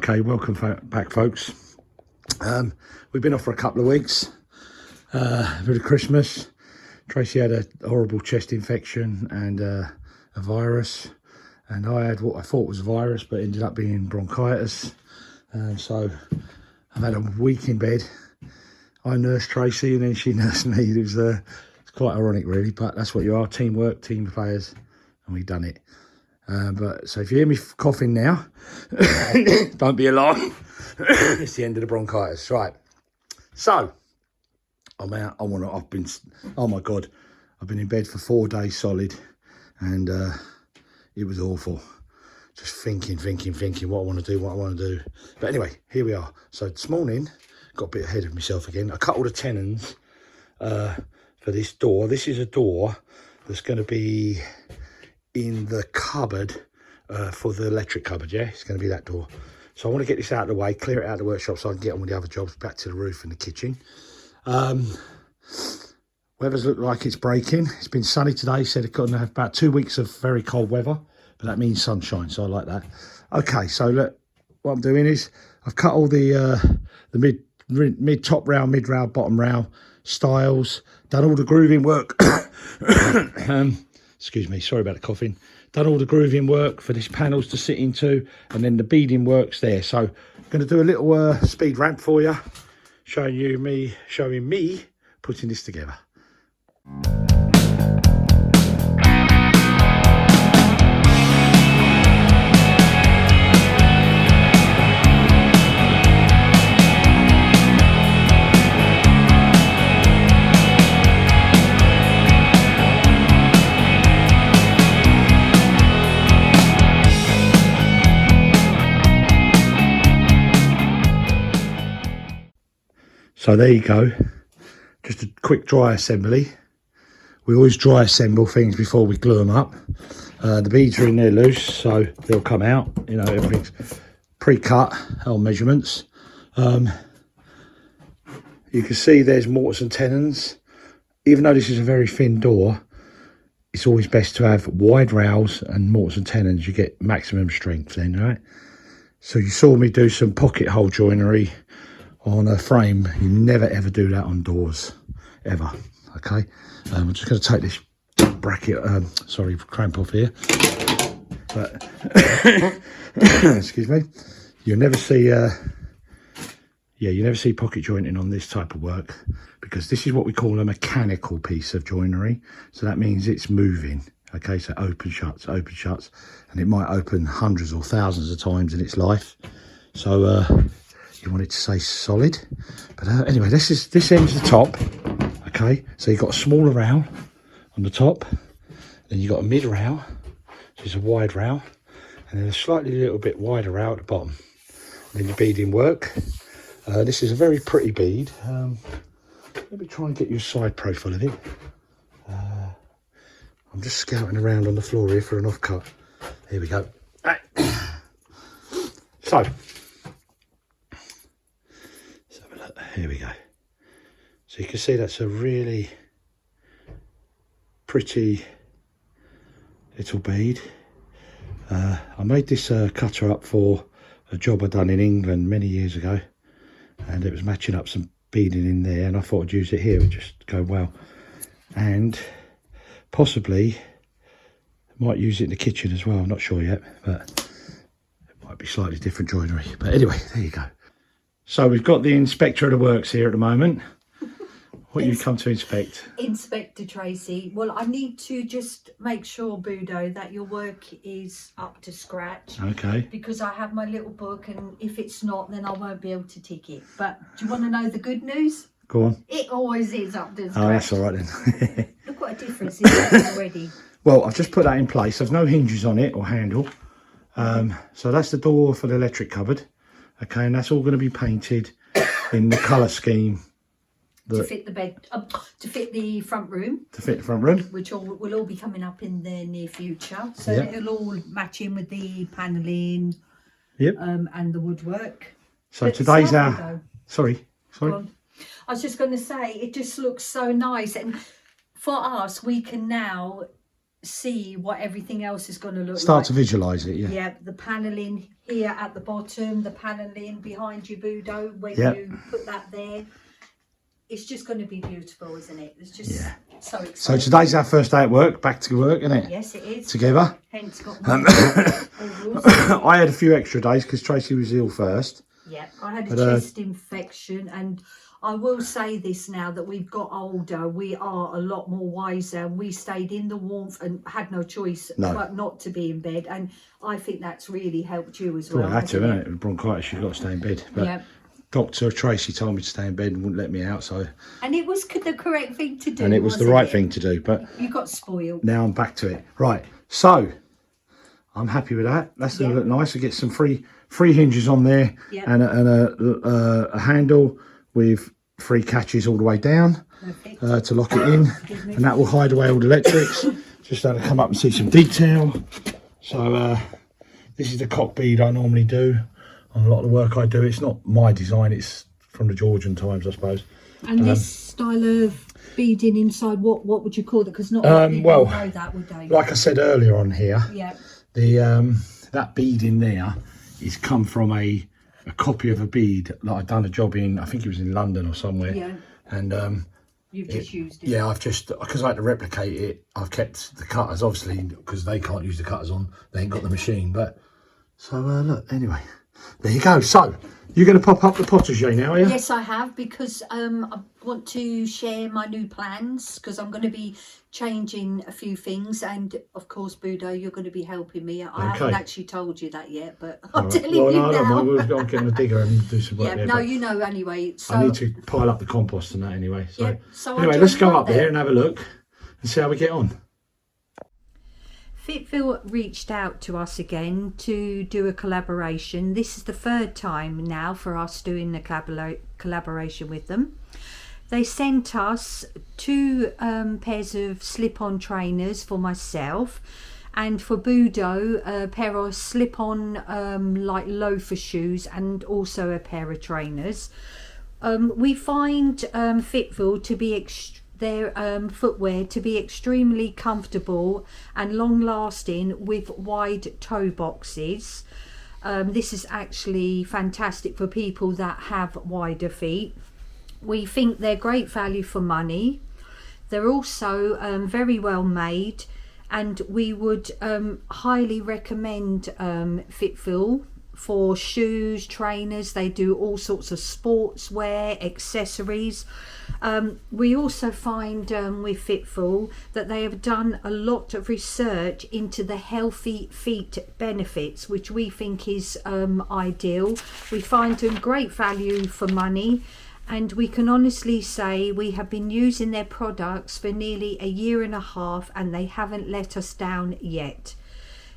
Okay, welcome back, folks. We've been off for a couple of weeks for Christmas. Tracy had a horrible chest infection and a virus, and I had what I thought was a virus, but ended up being bronchitis. So I've had a week in bed. I nursed Tracy and then she nursed me. It's quite ironic, really, but that's what you are: teamwork, team players, and we've done it. But so if you hear me coughing now, don't be alarmed. It's the end of the bronchitis, right? So I'm out. I've been. Oh my God, I've been in bed for 4 days solid, and it was awful. Just thinking what I want to do, But anyway, here we are. So this morning, got a bit ahead of myself again. I cut all the tenons for this door. This is a door that's going to be in the cupboard for the electric cupboard. Yeah, it's going to be that door. So I want to get this out of the way, clear it out of the workshop so I can get on with the other jobs, back to the roof and the kitchen. Weather's looked like it's breaking. It's been sunny today. Said it's going to have about 2 weeks of very cold weather, but that means sunshine, so I like that. Okay, so look, what I'm doing is I've cut all the mid top rail, mid rail, bottom rail styles, done all the grooving work. Excuse me, sorry about the coughing. Done all the grooving work for these panels to sit into, and then the beading works there. So I'm going to do a little speed ramp for you, showing me putting this together. So there you go, just a quick dry assembly. We always dry assemble things before we glue them up. The beads are in there loose, so they'll come out. You know, everything's pre-cut, all measurements. You can see there's mortise and tenons. Even though this is a very thin door, it's always best to have wide rails and mortise and tenons. You get maximum strength then, right? So you saw me do some pocket hole joinery on a frame. You never ever do that on doors, ever. Okay, I'm just going to take this bracket, cramp off here. But excuse me, you'll never see, you never see pocket jointing on this type of work, because this is what we call a mechanical piece of joinery. So that means it's moving. Okay, so open shuts, and it might open hundreds or thousands of times in its life. So you want it to stay solid. But anyway, this ends the top. Okay, so you've got a smaller rail on the top, then you've got a mid rail, which is a wide rail, and then a slightly little bit wider rail at the bottom. And then your beading work. This is a very pretty bead. Let me try and get you a side profile of it. I'm just scouting around on the floor here for an offcut. Here we go. So here we go. So you can see that's a really pretty little bead. I made this cutter up for a job I done in England many years ago, and it was matching up some beading in there, and I thought I'd use it here. It would just go well, and possibly might use it in the kitchen as well. I'm not sure yet, but it might be slightly different joinery. But anyway, there you go. So we've got the inspector of the works here at the moment. What you come to inspect? Inspector Tracy. Well, I need to just make sure, Budo, that your work is up to scratch. Okay. Because I have my little book, and if it's not, then I won't be able to tick it. But do you want to know the good news? Go on. It always is up to scratch. Oh, that's all right then. Look what a difference it is already. Well, I've just put that in place. There's no hinges on it or handle. So that's the door for the electric cupboard. Okay, and that's all going to be painted in the colour scheme. To fit the bed, to fit the front room. To fit the front room. Which will all be coming up in the near future. So it'll all match in with the panelling. Yep. And the woodwork. So but today's our... Though. Sorry. Well, I was just going to say, it just looks so nice. And for us, we can now see what everything else is going to look Start like. to visualise it, yeah. Yeah, the panelling here at the bottom, the panelling behind you, Boudot, when Yep. you put that there. It's just going to be beautiful, isn't it? It's just so exciting. So today's our first day at work, back to work, isn't it? Yes, it is. Together. Hence got I had a few extra days because Tracy was ill first. Yeah, I had a chest infection, and I will say this now that we've got older, we are a lot more wiser. We stayed in the warmth and had no choice but not to be in bed, and I think that's really helped you as well. Well, I had to, isn't it? With bronchitis, you've got to stay in bed. But Dr. Tracy told me to stay in bed and wouldn't let me out, so... And it was the correct thing to do, and it was the right thing to do, but... You got spoiled. Now I'm back to it. Right, so, I'm happy with that. That's going to look nice. We get some free hinges on there and a handle with 3 catches all the way down to lock it in, and that will hide away all the electrics. Just to come up and see some detail. So this is the cock bead I normally do on a lot of the work I do. It's not my design, it's from the Georgian times, I suppose. And this style of beading inside, what would you call it? Because not many people know that, would they? Like I said earlier on here, the that bead in there is come from a copy of a bead that I'd done a job in, I think it was in London or somewhere. And you've just used it. Yeah, I've just, because I had to replicate it, I've kept the cutters, obviously, because they can't use the cutters on, they ain't got the machine. But so look, anyway, there you go. So you're going to pop up the potager now, are you? Yes, I have, because I want to share my new plans, because I'm going to be changing a few things, and of course, Boudot, you're going to be helping me. I haven't actually told you that yet, but I'm telling you now. I'm getting a digger and do some work there. No, you know anyway. So I need to pile up the compost and that anyway. So, so anyway, let's go up there and have a look and see how we get on. Fitville reached out to us again to do a collaboration. This is the 3rd time now for us doing a collaboration with them. They sent us 2 pairs of slip-on trainers for myself, and for Boudot a pair of slip-on like loafer shoes, and also a pair of trainers. We find Fitville to be their footwear to be extremely comfortable and long-lasting with wide toe boxes. This is actually fantastic for people that have wider feet. We think they're great value for money. They're also very well made, and we would highly recommend Fitville for shoes, trainers. They do all sorts of sportswear, accessories. We also find with Fitville that they have done a lot of research into the healthy feet benefits, which we think is ideal. We find them great value for money, and we can honestly say we have been using their products for nearly a year and a half, and they haven't let us down yet.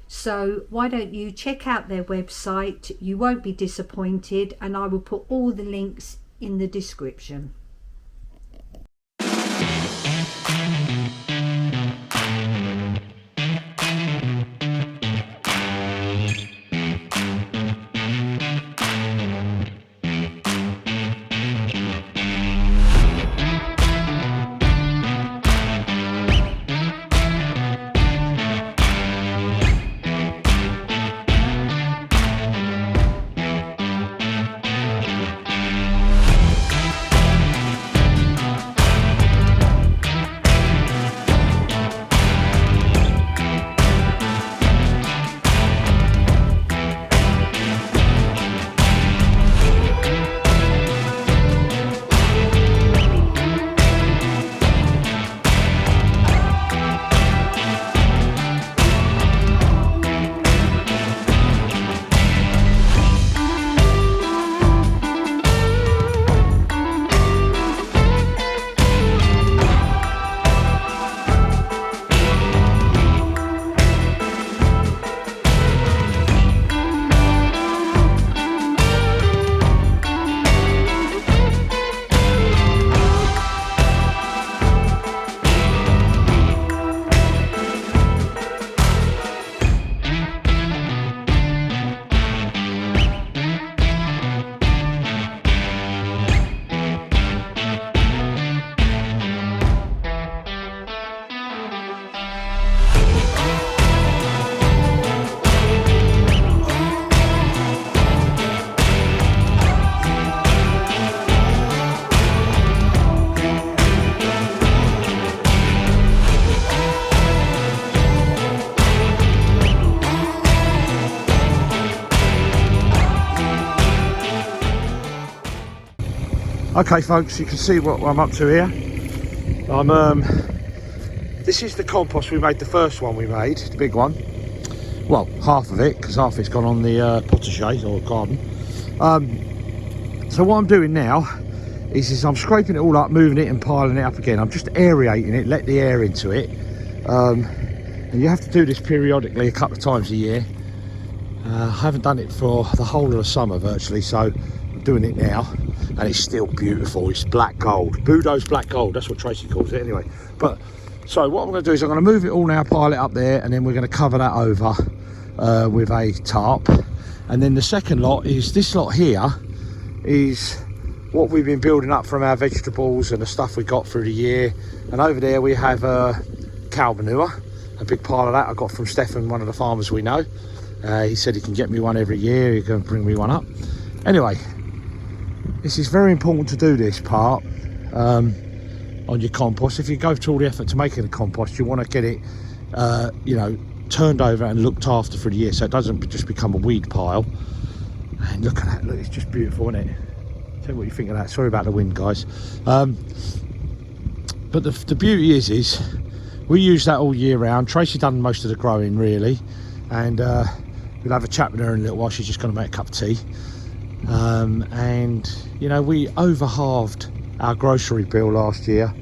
So why don't you check out their website? You won't be disappointed, and I will put all the links in the description. Okay folks, you can see what I'm up to here. This is the compost we made, the first one we made, the big one. Well, half of it, because half of it's gone on the potager or garden. So what I'm doing now is I'm scraping it all up, moving it and piling it up again. I'm just aerating it, let the air into it. And you have to do this periodically, a couple of times a year. I haven't done it for the whole of the summer virtually, so I'm doing it now. And it's still beautiful. It's black gold. Boudot's black gold. That's what Tracy calls it anyway. But so what I'm going to do is I'm going to move it all now, pile it up there, and then we're going to cover that over with a tarp. And then the second lot is this lot here is what we've been building up from our vegetables and the stuff we got through the year. And over there we have cow manure, a big pile of that I got from Stefan, one of the farmers we know. He said he can get me one every year. He can bring me one up. Anyway, this is very important to do this part on your compost. If you go through all the effort to making a compost, you want to get it you know, turned over and looked after for the year, so it doesn't just become a weed pile. And look at that, look, it's just beautiful, isn't it? Tell me what you think of that. Sorry about the wind, guys. But the beauty is we use that all year round. Tracy done most of the growing really, and we'll have a chat with her in a little while. She's just going to make a cup of tea. And you know, we over-halved our grocery bill last year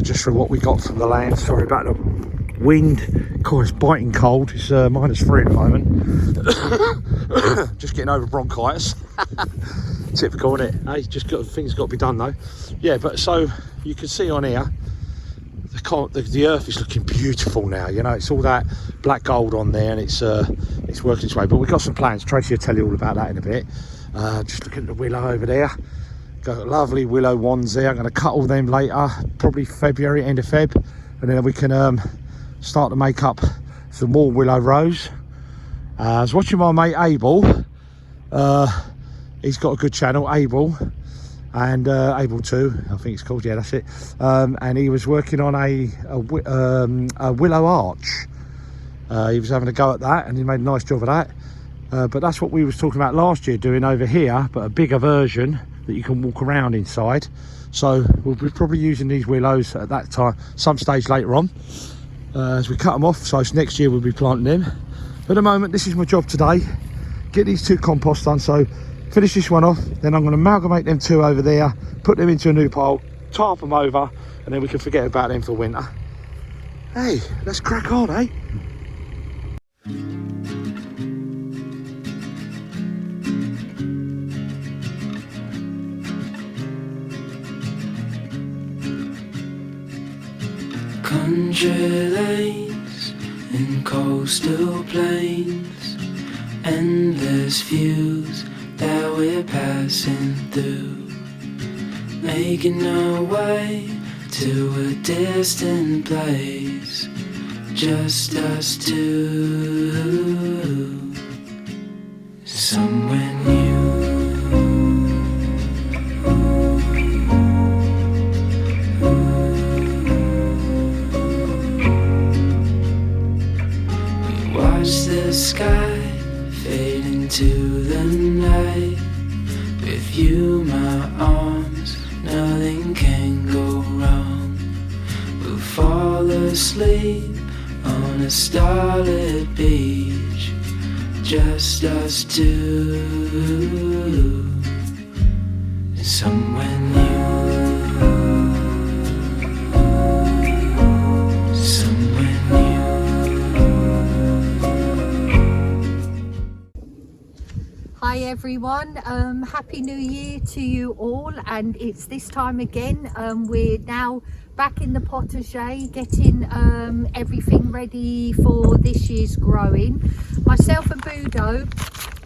just from what we got from the land. Sorry about the wind. Of course, it's biting cold. It's -3 at the moment. Just getting over bronchitis. Typical, isn't it? Hey, just got things got to be done though. Yeah, but so you can see on here the earth is looking beautiful now. You know, it's all that black gold on there, and it's working its way. But we've got some plans. Tracy will tell you all about that in a bit. Just looking at the willow over there. Got lovely willow wands there. I'm going to cut all them later, probably February, end of Feb, and then we can start to make up some more willow rows. I was watching my mate Abel. He's got a good channel, Abel, and AbellTo, I think it's called. Yeah, that's it. And he was working on a willow arch. He was having a go at that, and he made a nice job of that. But that's what we was talking about last year, doing over here, but a bigger version that you can walk around inside. So we'll be probably using these willows at that time, some stage later on, as we cut them off. So next year we'll be planting them. But at the moment, this is my job today. Get these two composts done. So finish this one off, then I'm going to amalgamate them two over there, put them into a new pile, tarp them over, and then we can forget about them for winter. Hey, let's crack on, eh? Country lanes and coastal plains, endless views that we're passing through, making our way to a distant place, just us two, somewhere new. The sky fade into the night. With you, my arms, nothing can go wrong. We'll fall asleep on a starlit beach, just us two, somewhere new. Hi everyone, happy new year to you all, and it's this time again. We're now back in the potager getting everything ready for this year's growing. Myself and Boudot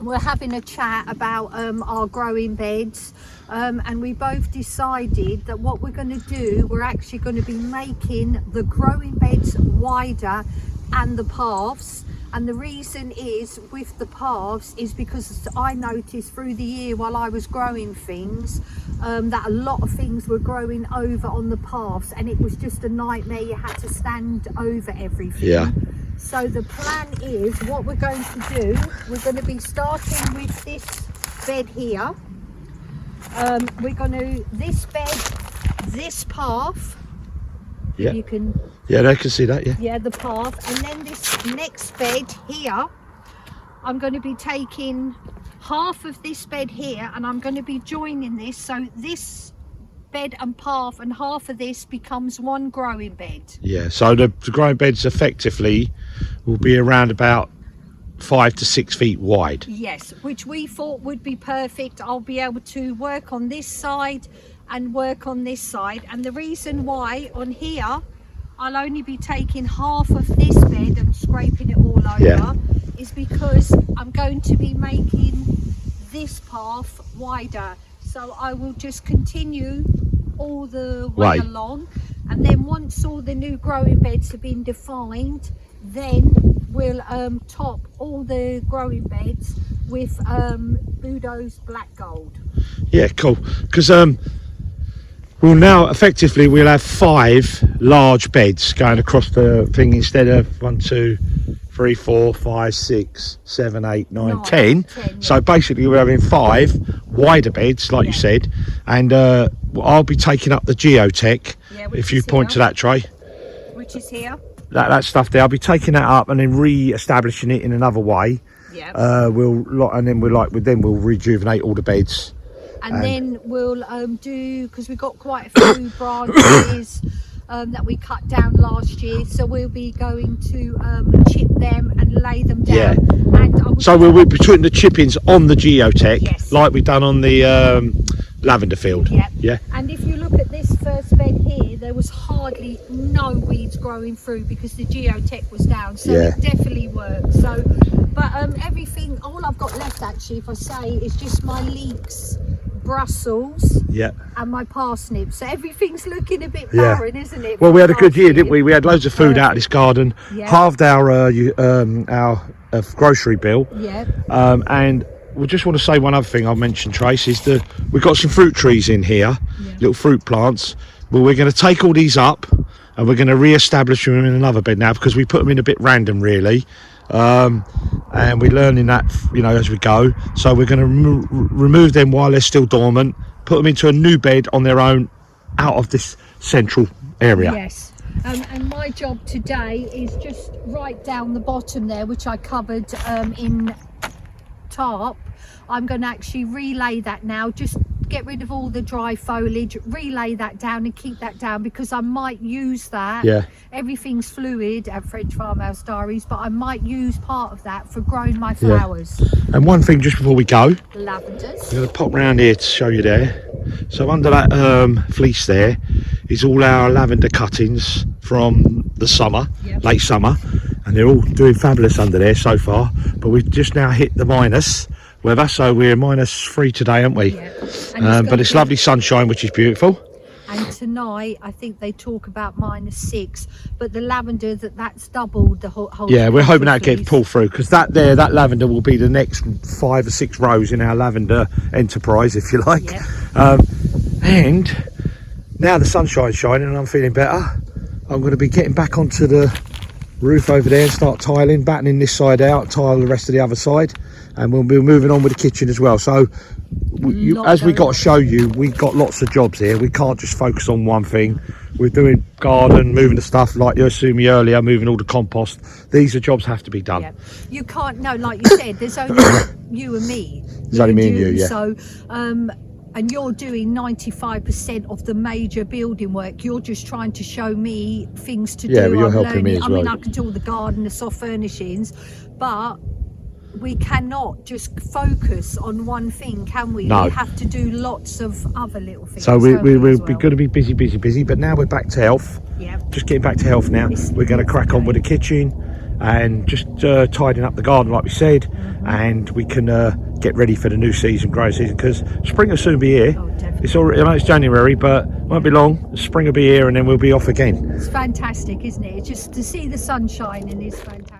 were having a chat about our growing beds, and we both decided that what we're going to do, we're actually going to be making the growing beds wider and the paths. And the reason is with the paths is because I noticed through the year while I was growing things that a lot of things were growing over on the paths, and it was just a nightmare. You had to stand over everything. Yeah. So the plan is, what we're going to do, we're going to be starting with this bed here. we're going to, this bed, this path, Yeah. you can, Yeah, they can see that, yeah. yeah, the path, and then this next bed here, I'm going to be taking half of this bed here and I'm going to be joining this, so this bed and path and half of this becomes one growing bed. Yeah, so the growing beds effectively will be around about 5 to 6 feet wide. Yes, which we thought would be perfect. I'll be able to work on this side and work on this side, and the reason why on here I'll only be taking half of this bed and scraping it all over, Yeah. is because I'm going to be making this path wider, so I will just continue all the way Right. along, and then once all the new growing beds have been defined, then we'll top all the growing beds with BOUGHT's black gold. Yeah, cool. Because well, now effectively we'll have 5 large beds going across the thing instead of 1, 2, 3, 4, 5, 6, 7, 8, 9, 10. So yeah. basically we're having 5 wider beds, like you said, and I'll be taking up the geotech. Yeah, which if you is point to here. that tray, Which is here. that stuff there, I'll be taking that up and then re-establishing it in another way. Yeah. Then we'll rejuvenate all the beds. And then we'll do, because we've got quite a few branches that we cut down last year, so we'll be going to chip them and lay them down. Yeah. And So we'll be putting the chippings on the geotech, Yes. like we've done on the lavender field. yeah. Yeah. And if you look at this first bed here, there was hardly no weeds growing through because the geotech was down, so Yeah. it definitely worked. So, but everything, all I've got left actually, if I say, is just my leeks, Brussels, Yeah. and my parsnips. So everything's looking a bit Yeah. barren, isn't it? Well, we had a good Last year, didn't we? We had loads of food out of this garden, Yeah. halved our grocery bill, Yeah. and we just want to say one other thing I'll mention, Trace, is that we've got some fruit trees in here, little fruit plants. Well, we're going to take all these up and we're going to re-establish them in another bed now, because we put them in a bit random, really. And we're learning that, you know, as we go. So we're going to remove them while they're still dormant, put them into a new bed on their own out of this central area. Yes. And my job today is just right down the bottom there, which I covered in tarp. I'm going to actually relay that now, just get rid of all the dry foliage, relay that down and keep that down, because I might use that. Yeah. Everything's fluid at French Farmhouse Diaries, but I might use part of that for growing my flowers. And one thing just before we go, The lavenders. I'm going to pop round here to show you there. So under that fleece there is all our lavender cuttings from the summer, late summer, and they're all doing fabulous under there so far. But we've just now hit the minus weather, so we're -3 today, aren't we? Yeah. But it's lovely sunshine, which is beautiful. And tonight, I think they talk about -6, but the lavender, that's doubled the whole. Yeah, we're hoping that gets fleece. pulled through, because that lavender will be the next 5 or 6 rows in our lavender enterprise, if you like. Yeah. And now the sunshine's shining and I'm feeling better, I'm going to be getting back onto the roof over there and start tiling, battening this side out, tile the rest of the other side, and we'll be moving on with the kitchen as well. So as we got to show you, we've got lots of jobs here. We can't just focus on one thing. We're doing garden, moving the stuff, like you asked me earlier, moving all the compost. These are jobs have to be done. Yeah. You can't, no, like you said, there's only you and me. There's only me and you, yeah. So and you're doing 95% of the major building work. You're just trying to show me things to do. Yeah, but you're I'm helping me learning. as I mean, well. I can do all the garden, the soft furnishings, but we cannot just focus on one thing, can we? No. We have to do lots of other little things. So we're as well. going to be busy, but now we're back to health. Yeah. Just getting back to health now. We're going to crack on with the kitchen and just tidying up the garden, like we said, and we can get ready for the new season, growing season, because spring will soon be here. Oh, definitely. It's already, I know it's January, but it won't be long. Spring will be here and then we'll be off again. It's fantastic, isn't it? It's just to see the sunshine, and it's fantastic.